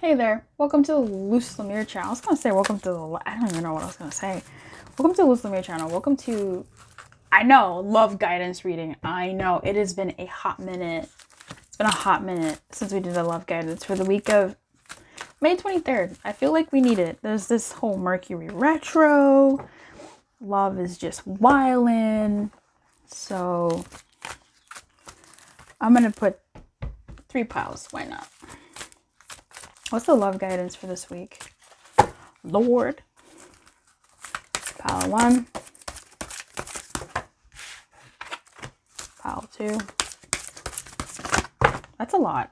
Hey there, welcome to the Loose Lemire channel. I was gonna say welcome to the, I don't even know what I was gonna say. Welcome to the Loose Lemire channel. Welcome to, I know, love guidance reading. I know, it has been a hot minute. It's been a hot minute since we did the love guidance for the week of May 23rd. I feel like we need it. There's this whole Mercury retro. Love is just wildin'. So, I'm gonna put 3 piles. Why not? What's the love guidance for this week? Lord. Pile 1. Pile 2. That's a lot.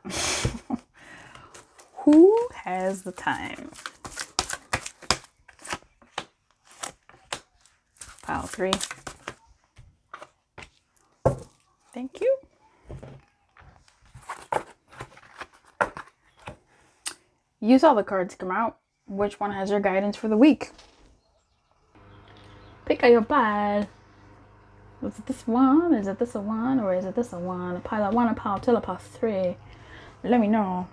Who has the time? Pile 3. Thank you. You saw the cards come out. Which one has your guidance for the week? Pick out your pile. Was it this one? Is it this a one? Or is it this a one? A pile 1, a pile 2, a pile 3. Let me know.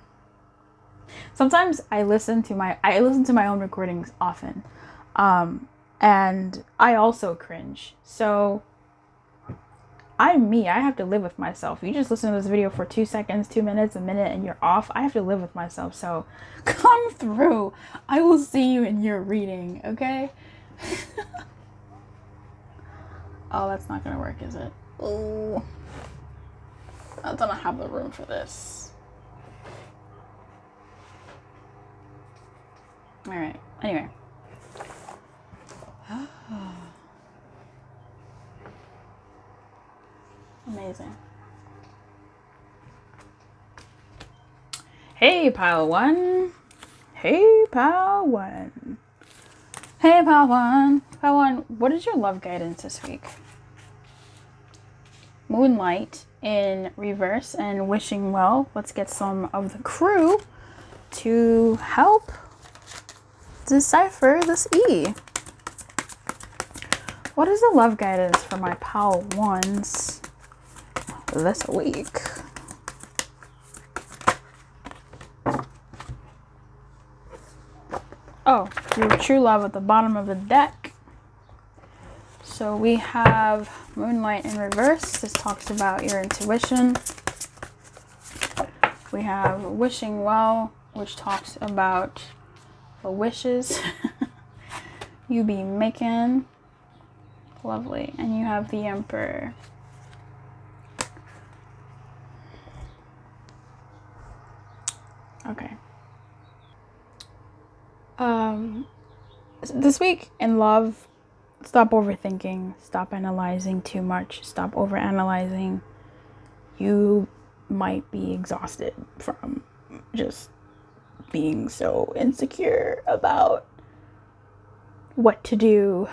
Sometimes I listen to my own recordings often. And I also cringe. So I'm me. I have to live with myself. You just listen to this video for 2 seconds, 2 minutes, a minute, and you're off. I have to live with myself. So come through. I will see you in your reading, okay? Oh, that's not gonna work, is it? Oh, I don't have the room for this. All right. Anyway. Amazing. Hey, pile 1. Hey, pile 1. Hey, pile 1. Pile 1, what is your love guidance this week? Moonlight in reverse and wishing well. Let's get some of the crew to help decipher this E. What is the love guidance for my pile 1s this week? Oh, your true love at the bottom of the deck. So we have Moonlight in reverse. This talks about your intuition. We have Wishing Well, which talks about the wishes you be making. Lovely. And you have the Emperor. Okay. This week in love, stop overthinking, stop analyzing too much, stop overanalyzing. You might be exhausted from just being so insecure about what to do,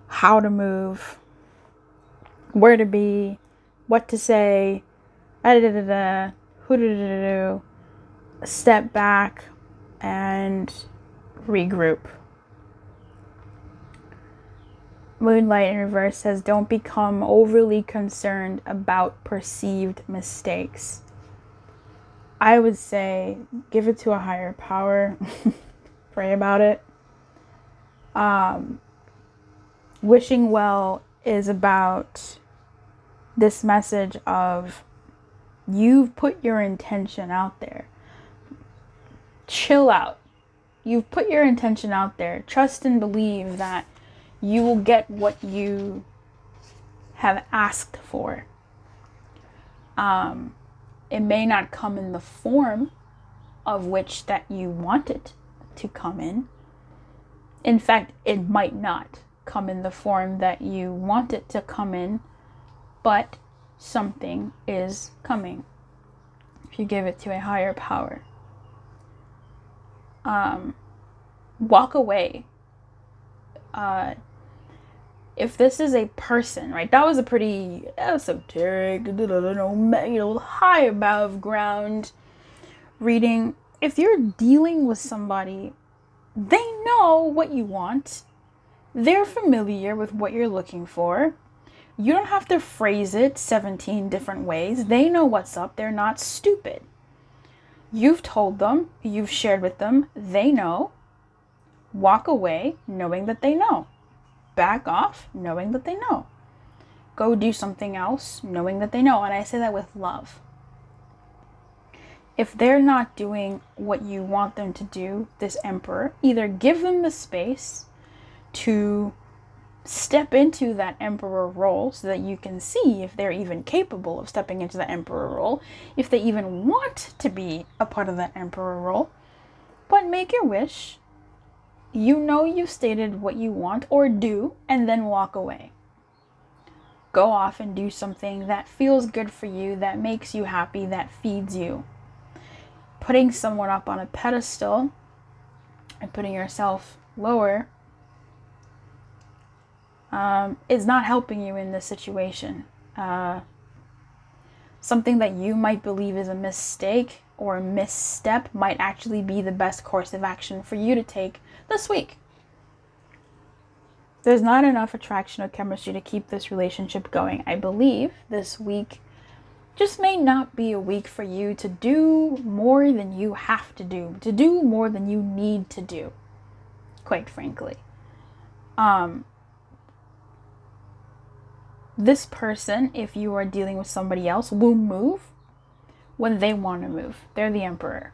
how to move, where to be, what to say, who to do. Step back and regroup. Moonlight in reverse says don't become overly concerned about perceived mistakes. I would say give it to a higher power. Pray about it. Wishing well is about this message of you've put your intention out there. Chill out. You've put your intention out there. Trust and believe that you will get what you have asked for. It may not come in the form of which that you want it to come in. In fact, it might not come in the form that you want it to come in, but something is coming if you give it to a higher power. Walk away. If this is a person, right? That was a pretty esoteric, high above ground reading. If you're dealing with somebody, they know what you want. They're familiar with what you're looking for. You don't have to phrase it 17 different ways. They know what's up. They're not stupid. You've told them, you've shared with them, they know. Walk away knowing that they know. Back off knowing that they know. Go do something else knowing that they know. And I say that with love. If they're not doing what you want them to do, this emperor, either give them the space to step into that emperor role so that you can see if they're even capable of stepping into the emperor role, if they even want to be a part of that emperor role. But make your wish. You know you've stated what you want or do, and then walk away. Go off and do something that feels good for you, that makes you happy, that feeds you. Putting someone up on a pedestal and putting yourself lower is not helping you in this situation. Something that you might believe is a mistake or a misstep might actually be the best course of action for you to take this week. There's not enough attraction or chemistry to keep this relationship going. I believe this week just may not be a week for you to do more than you have to do more than you need to do, quite frankly. This person, if you are dealing with somebody else, will move when they want to move. They're the emperor.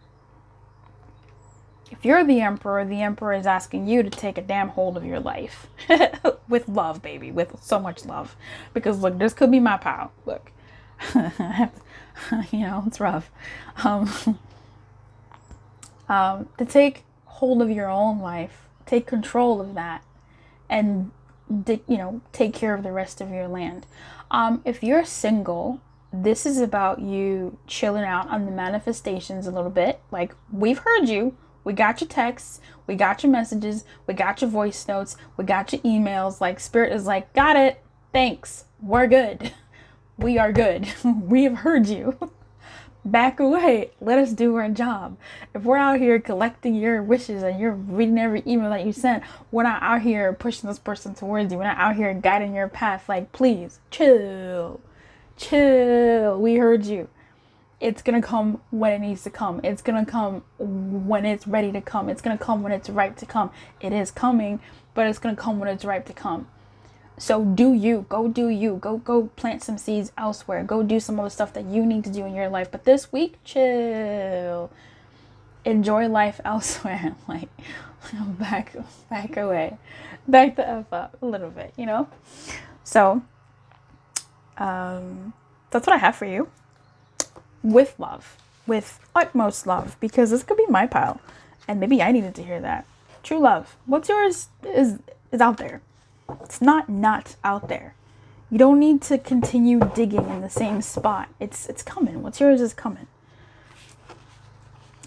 If you're the emperor is asking you to take a damn hold of your life. With love, baby. With so much love. Because look, this could be my pal. Look. It's rough. To take hold of your own life. Take control of that. And, take care of the rest of your land. If you're single, this is about you chilling out on the manifestations a little bit. Like, we've heard you. We got your texts, we got your messages, we got your voice notes, we got your emails. Like, Spirit is like, got it, thanks, we're good. We are good. We have heard you. Back away, let us do our job. If we're out here collecting your wishes and you're reading every email that you sent, we're not out here pushing this person towards you. We're not out here guiding your path. Like, please, chill. We heard you. It's going to come when it needs to come. It's going to come when it's ready to come. It's going to come when it's ripe to come. It is coming, but it's going to come when it's ripe to come. So do you. Go do you. Go plant some seeds elsewhere. Go do some other stuff that you need to do in your life. But this week, chill. Enjoy life elsewhere. Like, back away. Back the F up a little bit, So, that's what I have for you. With love, with utmost love, because this could be my pile, and maybe I needed to hear that. True love. What's yours is out there. It's not out there. You don't need to continue digging in the same spot. It's coming. What's yours is coming.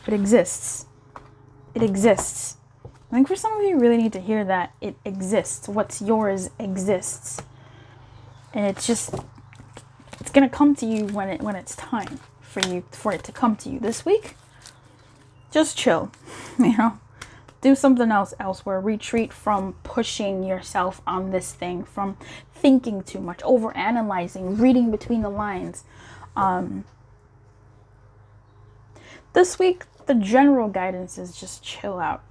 It exists. It exists. I think for some of you really need to hear that it exists. What's yours exists, and it's gonna come to you when it's time for it to come to you. This week, just chill, do something else elsewhere. Retreat from pushing yourself on this thing, from thinking too much, over analyzing, reading between the lines. This week, the general guidance is just chill out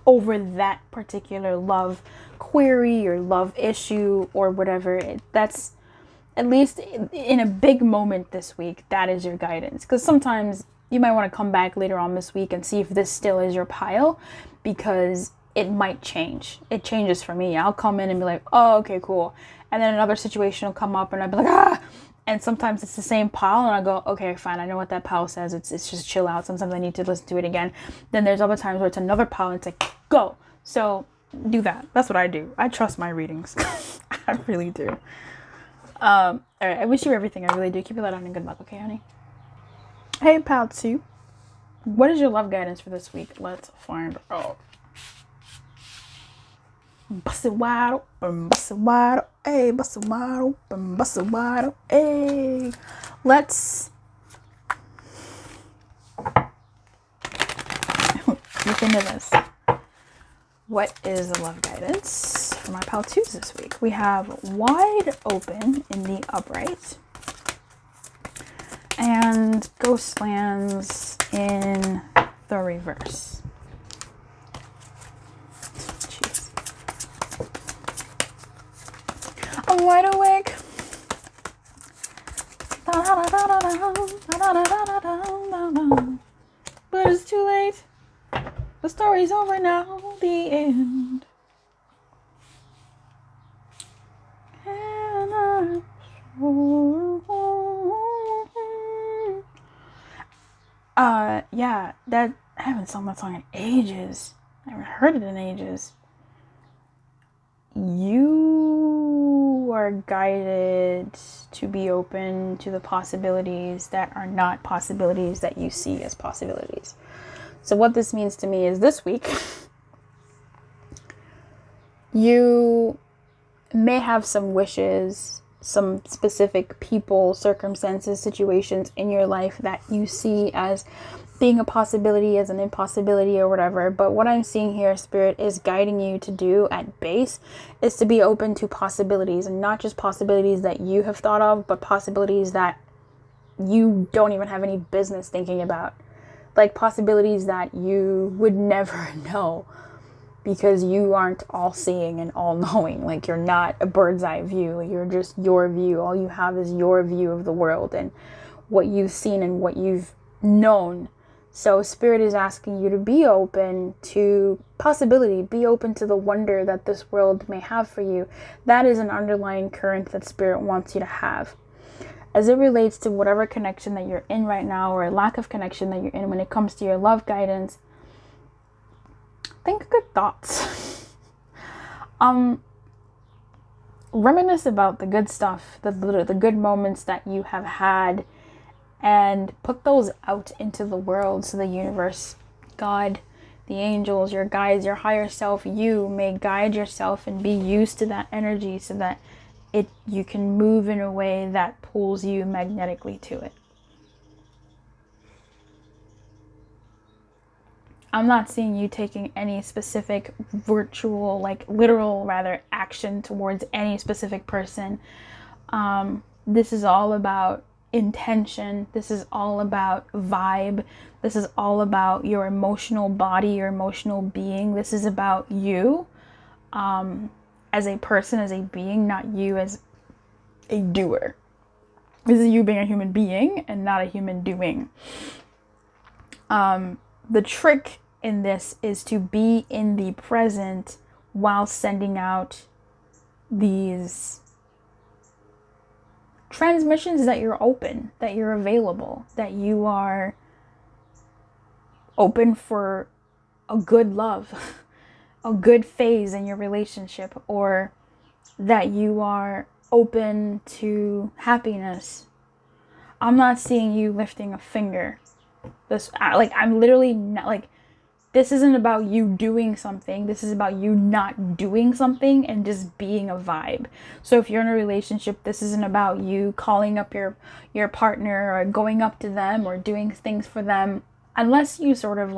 over that particular love query or love issue or whatever. That's, at least in a big moment this week, that is your guidance. Because sometimes you might want to come back later on this week and see if this still is your pile, because it might change. It changes for me. I'll come in and be like, oh, okay, cool. And then another situation will come up and I'll be like, ah. And sometimes it's the same pile and I go, okay, fine. I know what that pile says. It's just chill out. Sometimes I need to listen to it again. Then there's other times where it's another pile and it's like, go. So do that. That's what I do. I trust my readings. I really do. All right, I wish you everything. I really do. Keep your light on and good luck, okay, honey? Hey, pal 2. What is your love guidance for this week? Let's find out. Bust it wide open, bust it wide open, hey, bust it wide open, bust it wide open, hey. Let's look into this. What is the love guidance for my pal 2s this week? We have wide open in the upright and ghostlands in the reverse. Jeez. I'm wide awake. But it's too late. The story's over now. The end. Yeah, I haven't sung that song in ages. I haven't heard it in ages. You are guided to be open to the possibilities that are not possibilities that you see as possibilities. So what this means to me is this week, you may have some wishes, some specific people, circumstances, situations in your life that you see as being a possibility, as an impossibility or whatever. But what I'm seeing here, Spirit is guiding you to do at base is to be open to possibilities, and not just possibilities that you have thought of, but possibilities that you don't even have any business thinking about. Like possibilities that you would never know because you aren't all seeing and all knowing. Like you're not a bird's eye view. You're just your view. All you have is your view of the world and what you've seen and what you've known. So Spirit is asking you to be open to possibility, be open to the wonder that this world may have for you. That is an underlying current that Spirit wants you to have. As it relates to whatever connection that you're in right now or a lack of connection that you're in when it comes to your love guidance, think good thoughts. Reminisce about the good stuff, the good moments that you have had, and put those out into the world so the universe, God, the angels, your guides, your higher self, you may guide yourself and be used to that energy so that you can move in a way that pulls you magnetically to it. I'm not seeing you taking any specific virtual, like literal rather, action towards any specific person. This is all about intention. This is all about vibe. This is all about your emotional body, your emotional being. This is about you as a person, as a being, not you as a doer. This is you being a human being and not a human doing. The trick in this is to be in the present while sending out these transmissions that you're open, that you're available, that you are open for a good love, a good phase in your relationship, or that you are open to happiness. I'm not seeing you lifting a finger. I'm literally not, like, this isn't about you doing something. This is about you not doing something and just being a vibe. So if you're in a relationship, this isn't about you calling up your partner or going up to them or doing things for them, unless you sort of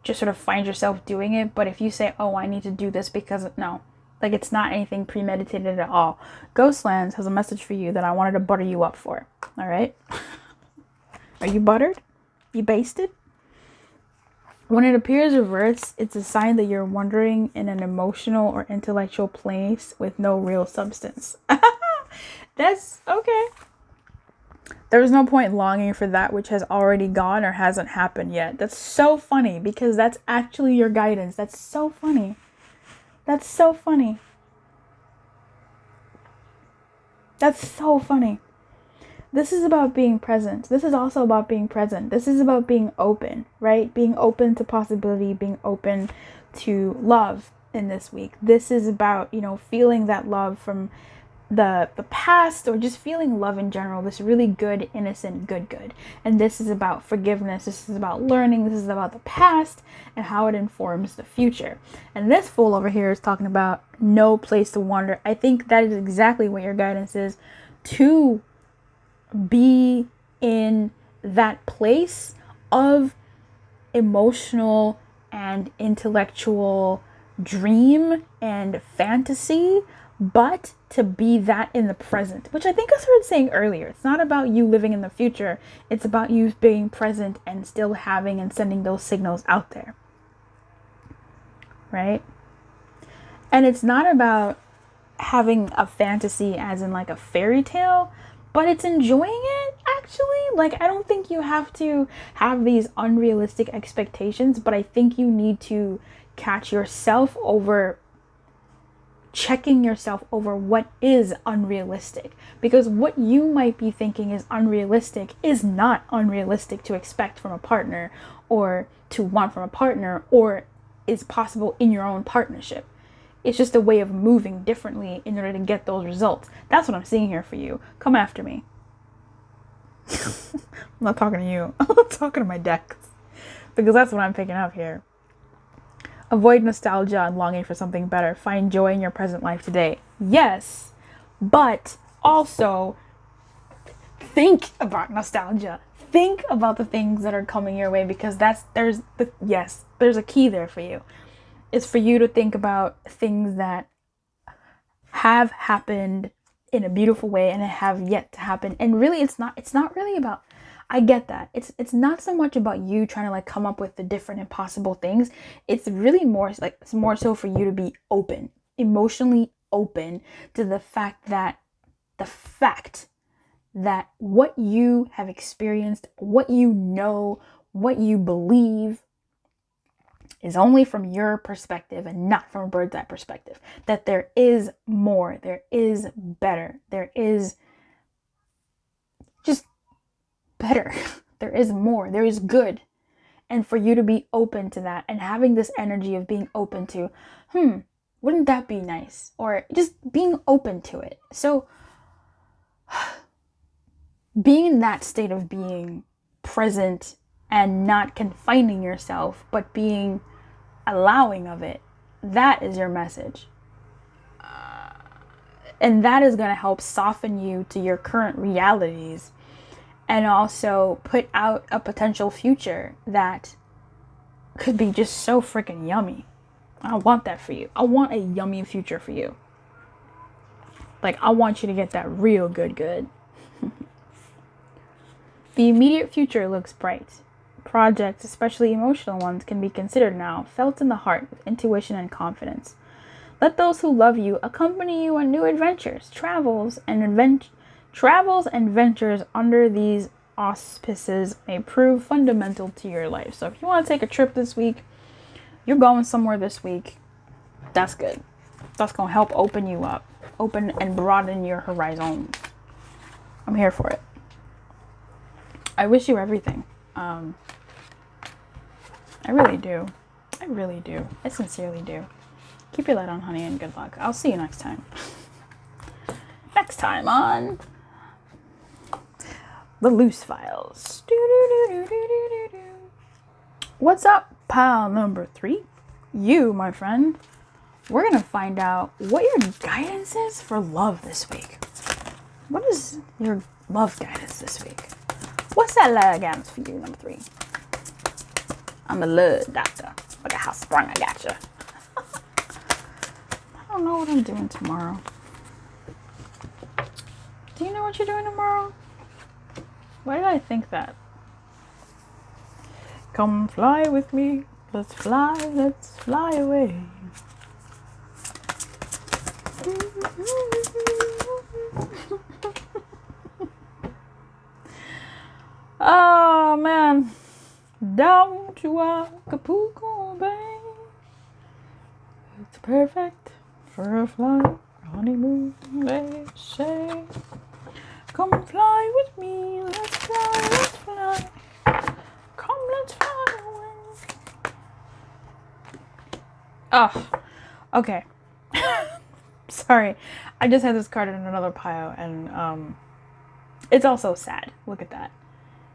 just sort of find yourself doing it. But if you say, oh, I need to do this because, no, like it's not anything premeditated at all. Ghostlands has a message for you that I wanted to butter you up for. All right. Are you buttered? You basted? When it appears reversed, it's a sign that you're wandering in an emotional or intellectual place with no real substance. That's okay. There's no point longing for that which has already gone or hasn't happened yet. That's so funny because that's actually your guidance. That's so funny. That's so funny. That's so funny. This is about being present. This is also about being present. This is about being open, right? Being open to possibility, being open to love in this week. This is about, feeling that love from the past, or just feeling love in general, this really good, innocent, good. And this is about forgiveness. This is about learning. This is about the past and how it informs the future. And this fool over here is talking about no place to wander. I think that is exactly what your guidance is, to be in that place of emotional and intellectual dream and fantasy, but to be that in the present, which I think I started saying earlier. It's not about you living in the future. It's about you being present and still having and sending those signals out there. Right? And it's not about having a fantasy as in like a fairy tale, but it's enjoying it actually. Like, I don't think you have to have these unrealistic expectations, but I think you need to catch yourself over checking yourself over what is unrealistic, because what you might be thinking is unrealistic is not unrealistic to expect from a partner or to want from a partner or is possible in your own partnership. It's just a way of moving differently in order to get those results. That's what I'm seeing here for you. Come after me. I'm not talking to you. I'm talking to my decks, because that's what I'm picking up here. Avoid nostalgia and longing for something better. Find joy in your present life today. Yes, but also think about nostalgia. Think about the things that are coming your way, because there's a key there for you. It's for you to think about things that have happened in a beautiful way and have yet to happen. And really, it's not really about, I get that. It's not so much about you trying to like come up with the different impossible things. It's really more like, it's more so for you to be open, emotionally open to the fact that what you have experienced, what you know, what you believe is only from your perspective and not from a bird's eye perspective. That there is more, there is better, there is just better, there is more, there is good. And for you to be open to that and having this energy of being open to, wouldn't that be nice? Or just being open to it. So being in that state of being present and not confining yourself, but being allowing of it, that is your message. And that is going to help soften you to your current realities and also put out a potential future that could be just so freaking yummy. I want that for you. I want a yummy future for you. Like, I want you to get that real good. The immediate future looks bright. Projects, especially emotional ones, can be considered now, felt in the heart with intuition and confidence. Let those who love you accompany you on new adventures, travels and ventures under these auspices may prove fundamental to your life. So if you want to take a trip this week, you're going somewhere this week, that's good. That's going to help open you up, open and broaden your horizons. I'm here for it. I wish you everything. I really do. I sincerely do. Keep your light on, honey, and good luck. I'll see you next time. Next time on The Loose Files. What's up, pile number 3? You, my friend. We're going to find out what your guidance is for love this week. What is your love guidance this week? What's that love guidance for you, number 3? I'm a love doctor. Look at how sprung I got you. I don't know what I'm doing tomorrow. Do you know what you're doing tomorrow? Why did I think that? Come fly with me. Let's fly away. Oh man. Down to Acapulco Bay. It's perfect for a flight. Honeymoon, they say. Come fly with me. Let's fly. Come, let's fly away. Oh, okay. Sorry. I just had this card in another pile, and it's also sad. Look at that.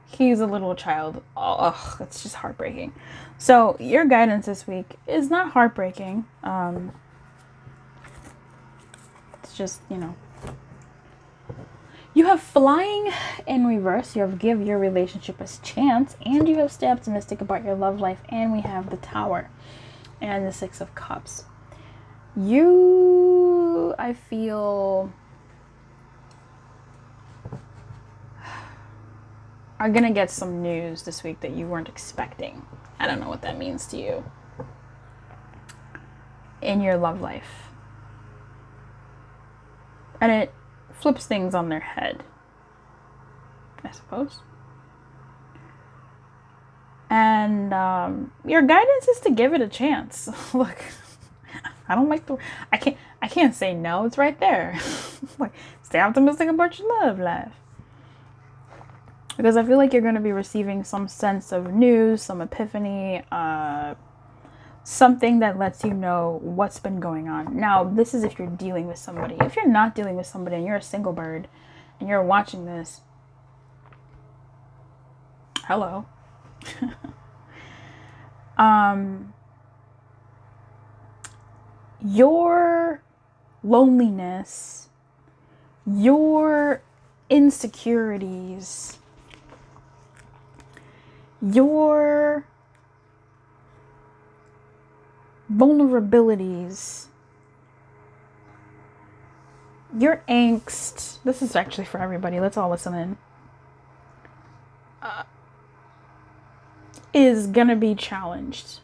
He's a little child. Oh, that's just heartbreaking. So your guidance this week is not heartbreaking. It's just, you have flying in reverse. You have give your relationship a chance, and you have stay optimistic about your love life. And we have the Tower and the 6 of Cups. I I feel, are gonna get some news this week that you weren't expecting. I don't know what that means to you in your love life. And it flips things on their head, I suppose. And your guidance is to give it a chance. Look, I don't like the, I can't say no. It's right there. Like, stay optimistic about your love life. Because I feel like you're going to be receiving some sense of news, some epiphany, something that lets you know what's been going on. Now, this is if you're dealing with somebody. If you're not dealing with somebody and you're a single bird and you're watching this, hello. Your loneliness, your insecurities, your vulnerabilities, your angst, this is actually for everybody, let's all listen in, is gonna be challenged.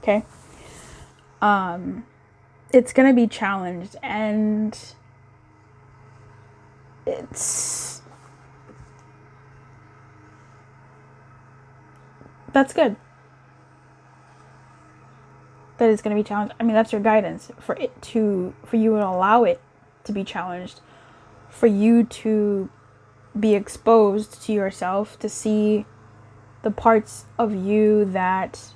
Okay? It's gonna be challenged, and that's good. That it's gonna be challenged. I mean, that's your guidance for you to allow it to be challenged, for you to be exposed to yourself, to see the parts of you that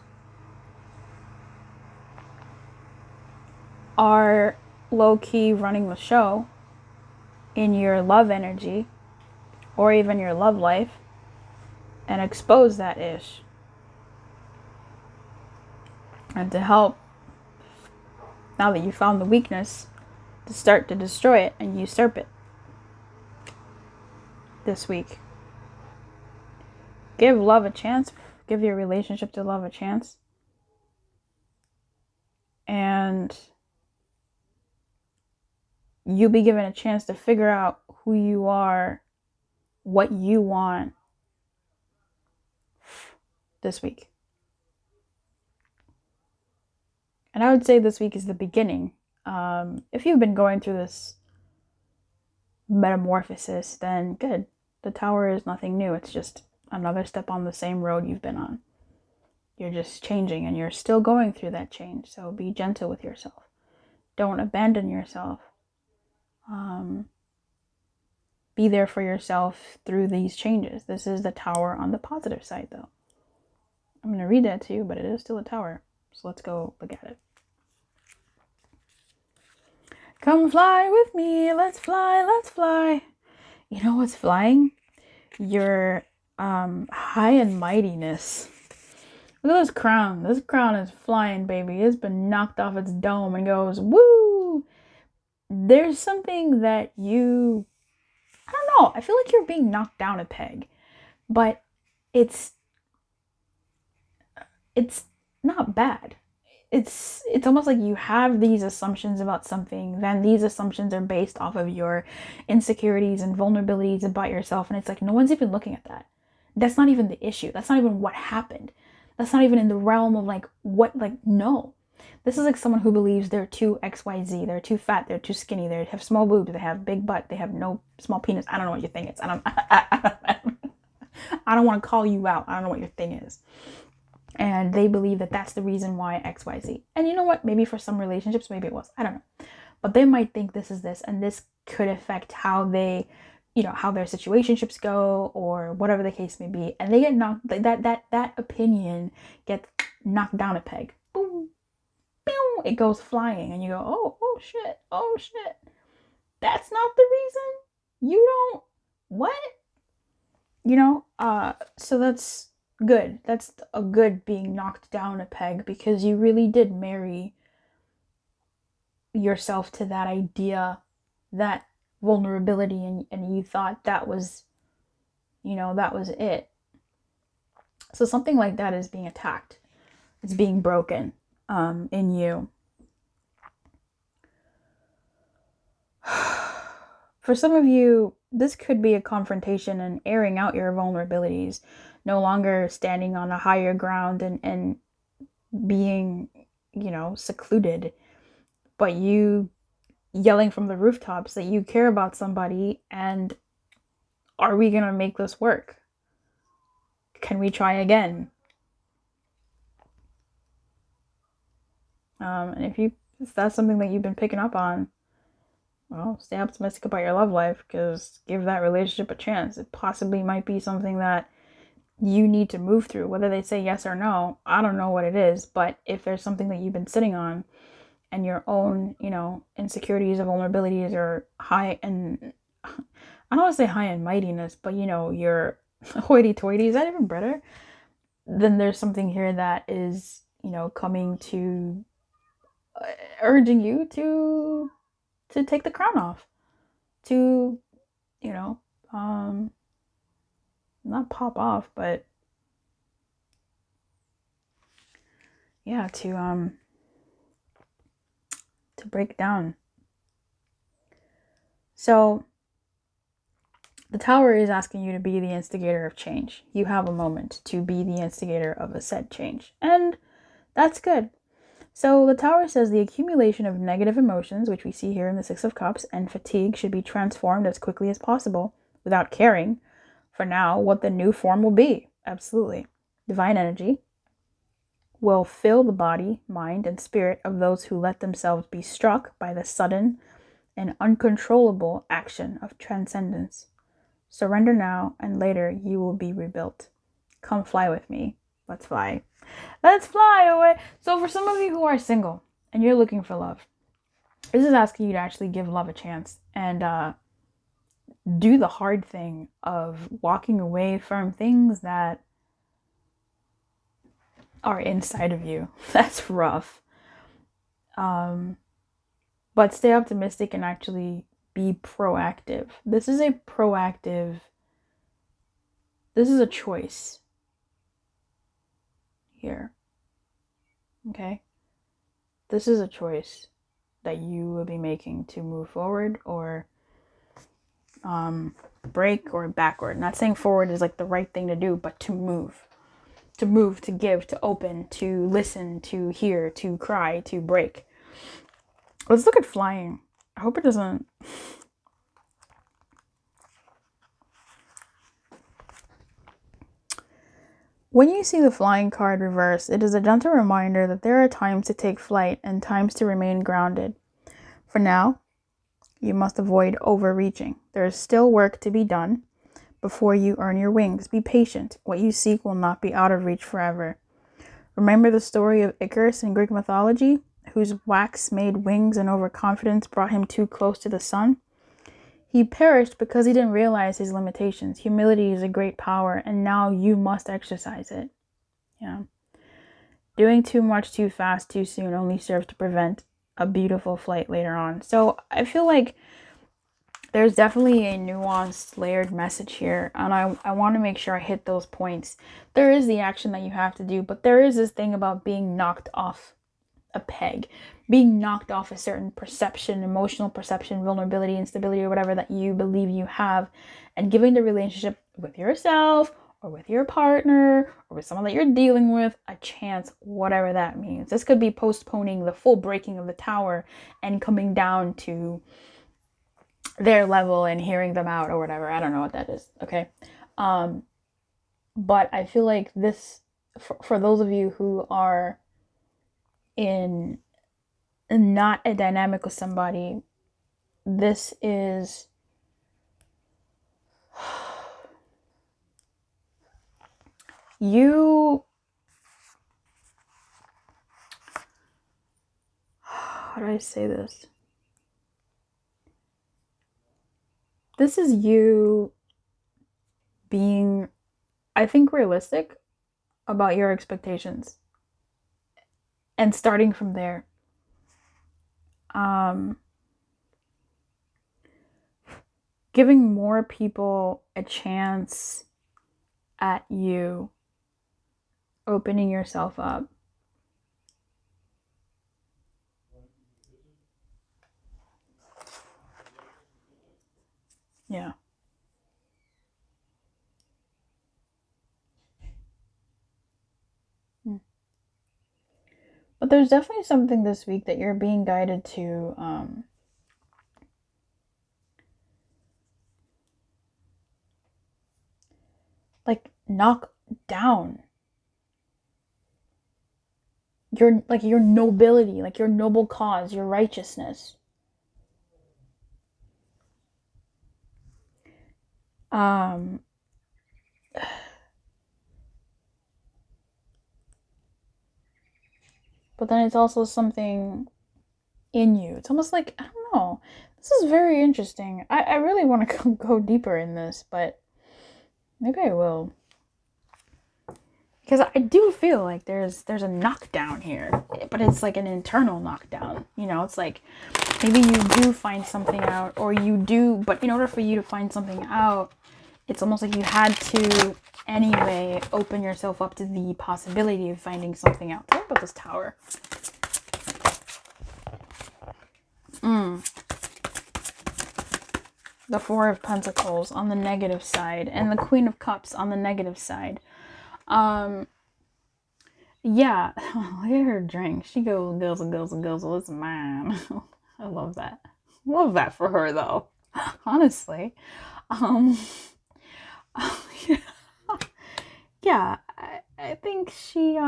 are low-key running the show in your love energy or even your love life, and expose that ish. And to help, now that you found the weakness, to start to destroy it and usurp it this week. Give love a chance. Give your relationship to love a chance. And you'll be given a chance to figure out who you are, what you want this week. And I would say this week is the beginning. If you've been going through this metamorphosis, then good. The tower is nothing new. It's just another step on the same road you've been on. You're just changing, and you're still going through that change. So be gentle with yourself. Don't abandon yourself. Be there for yourself through these changes. This is the tower on the positive side, though. I'm going to read that to you, but it is still a tower. So let's go look at it. Come fly with me. Let's fly. Let's fly. You know what's flying? Your high and mightiness. Look at this crown. This crown is flying, baby. It's been knocked off its dome and goes, woo! There's something that you, I don't know, I feel like you're being knocked down a peg. But it's not bad. It's almost like you have these assumptions about something, then these assumptions are based off of your insecurities and vulnerabilities about yourself, and it's like no one's even looking at that. That's not even the issue. That's not even what happened. That's not even in the realm of no. This is like someone who believes they're too XYZ, they're too fat, they're too skinny, they have small boobs, they have big butt, they have no small penis. I don't know what your thing is. I don't want to call you out. I don't know what your thing is. And they believe that that's the reason why XYZ. And you know what? Maybe for some relationships, maybe it was. I don't know. But they might think this is this, and this could affect how they, how their situationships go, or whatever the case may be. And they get knocked, that opinion gets knocked down a peg. Boom. Boom. It goes flying, and you go, oh shit. That's not the reason? You don't, what? So that's good. That's a good being knocked down a peg, because you really did marry yourself to that idea, that vulnerability, and you thought that was it. So something like that is being attacked. It's being broken in you. For some of you, this could be a confrontation and airing out your vulnerabilities, no longer standing on a higher ground and being, secluded, but you yelling from the rooftops that you care about somebody and are we going to make this work? Can we try again? And if that's something that you've been picking up on, well, stay optimistic about your love life, because give that relationship a chance. It possibly might be something that you need to move through. Whether they say yes or no, I don't know what it is, but if there's something that you've been sitting on and your own, insecurities or vulnerabilities are high, and I don't want to say high in mightiness, but your hoity-toity, is that even better? Then there's something here that is, coming to urging you to take the crown off, to, not pop off, but yeah, to break down. So the Tower is asking you to be the instigator of change. You have a moment to be the instigator of a said change, and that's good. So the Tower says the accumulation of negative emotions, which we see here in the Six of Cups, and fatigue should be transformed as quickly as possible without caring, for now, what the new form will be. Absolutely. Divine energy will fill the body, mind, and spirit of those who let themselves be struck by the sudden and uncontrollable action of transcendence. Surrender now, and later you will be rebuilt. Come fly with me. Let's fly. Let's fly away. So for some of you who are single and you're looking for love, this is asking you to actually give love a chance and do the hard thing of walking away from things that are inside of you. That's rough. But stay optimistic and actually be proactive. This is a choice here. Okay? This is a choice that you will be making to move forward or break or backward. Not saying forward is like the right thing to do, but to move, to give, to open, to listen, to hear, to cry, to break. Let's look at flying. I hope it doesn't. When you see the flying card reversed, it is a gentle reminder that there are times to take flight and times to remain grounded. For now, you must avoid overreaching. There is still work to be done before you earn your wings. Be patient. What you seek will not be out of reach forever. Remember the story of Icarus in Greek mythology, whose wax-made wings and overconfidence brought him too close to the sun? He perished because he didn't realize his limitations. Humility is a great power, and now you must exercise it. Yeah. Doing too much too fast too soon only serves to prevent a beautiful flight later on. So I feel like there's definitely a nuanced, layered message here, and I want to make sure I hit those points. There is the action that you have to do, but there is this thing about being knocked off a peg, being knocked off a certain perception, emotional perception, vulnerability, instability, or whatever that you believe you have, and giving the relationship with yourself or with your partner or with someone that you're dealing with a chance, whatever that means. This could be postponing the full breaking of the tower and coming down to their level and hearing them out or whatever. I don't know what that is. Okay. But I feel like this, for those of you who are in not a dynamic with somebody, this is you. How do I say this? This is you being, I think, realistic about your expectations and starting from there. Giving more people a chance at you, opening yourself up. Yeah. But there's definitely something this week that you're being guided to, like, knock down your, like, your nobility, like your noble cause, your righteousness. Um, but then it's also something in you. It's almost like, I don't know. This is very interesting. I really want to go deeper in this, but maybe I will. Because I do feel like there's a knockdown here, but it's like an internal knockdown. You know, it's like maybe you do find something out, or you do, but in order for you to find something out, it's almost like you had to anyway open yourself up to the possibility of finding something out. Tell me about this tower. The Four of Pentacles on the negative side, and the Queen of Cups on the negative side. Yeah, look at her drink. She goes, guzzle, it's mine. I love that. Love that for her, though. Honestly. Um, yeah, I think she,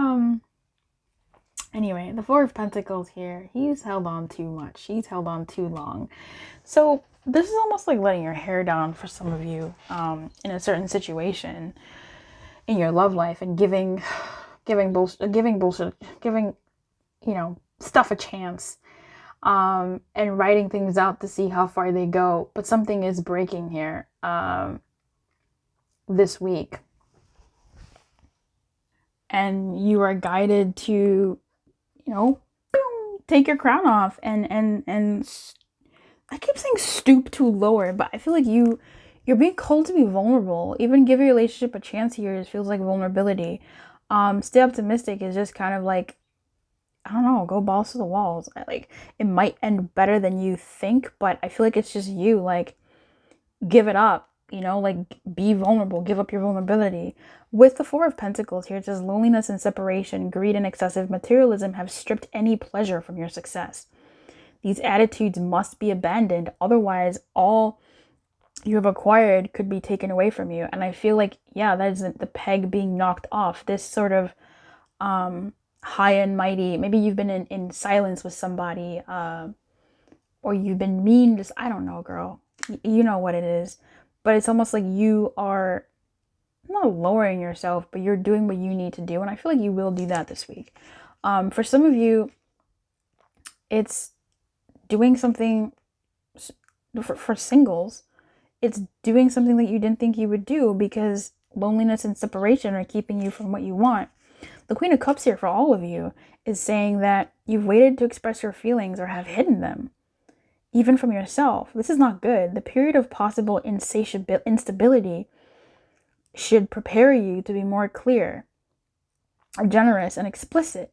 anyway, the Four of Pentacles here, he's held on too much. He's held on too long. So this is almost like letting your hair down for some of you, in a certain situation in your love life, and giving you know, stuff a chance, and writing things out to see how far they go. But something is breaking here, this week, and you are guided to, you know, take your crown off and I keep saying stoop to lower, but I feel like you're being called to be vulnerable. Even give your relationship a chance here. It feels like vulnerability. Stay optimistic is just kind of like, I don't know, go balls to the walls. Like, it might end better than you think, but I feel like it's just you. Like, give it up. You know, like, be vulnerable. Give up your vulnerability. With the Four of Pentacles here, it says loneliness and separation, greed and excessive materialism have stripped any pleasure from your success. These attitudes must be abandoned. Otherwise, all you have acquired could be taken away from you. And I feel like, yeah, that is the peg being knocked off. This sort of high and mighty, maybe you've been in silence with somebody, or you've been mean, just, I don't know, girl. You know what it is. But it's almost like you are not lowering yourself, but you're doing what you need to do. And I feel like you will do that this week. For some of you, it's doing something for singles. It's doing something that you didn't think you would do because loneliness and separation are keeping you from what you want. The Queen of Cups here for all of you is saying that you've waited to express your feelings or have hidden them, even from yourself. This is not good. The period of possible instability should prepare you to be more clear, generous, and explicit.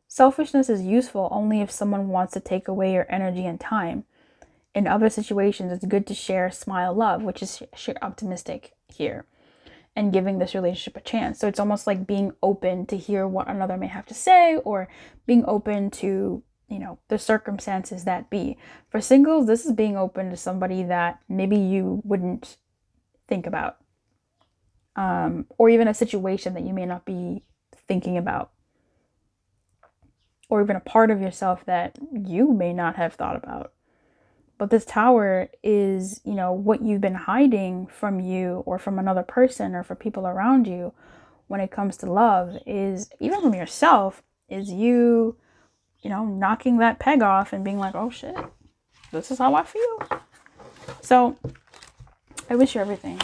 Selfishness is useful only if someone wants to take away your energy and time. In other situations, it's good to share, smile, love, which is optimistic here, and giving this relationship a chance. So it's almost like being open to hear what another may have to say, or being open to, you know, the circumstances that be. For singles, this is being open to somebody that maybe you wouldn't think about, or even a situation that you may not be thinking about, or even a part of yourself that you may not have thought about. But this Tower is, you know, what you've been hiding from you or from another person or for people around you when it comes to love, is, even from yourself, is you know, knocking that peg off and being like, oh shit, this is how I feel. So I wish you everything.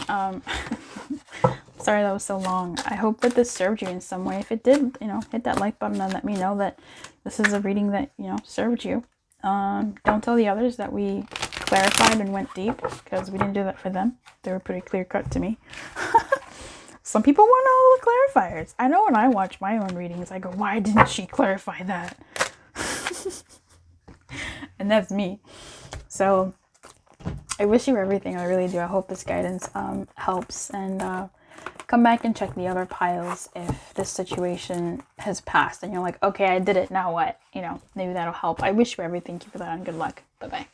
Sorry that was so long. I hope that this served you in some way. If it did, you know, hit that like button and let me know that this is a reading that, you know, served you. Don't tell the others that we clarified and went deep, because we didn't do that for them. They were pretty clear cut to me. Some people want to know the clarifiers. I know when I watch my own readings, I go, why didn't she clarify that? And that's me. So I wish you everything. I really do. I hope this guidance helps. And come back and check the other piles if this situation has passed and you're like, okay, I did it. Now what? You know, maybe that'll help. I wish you everything. Keep that on. Good luck. Bye-bye.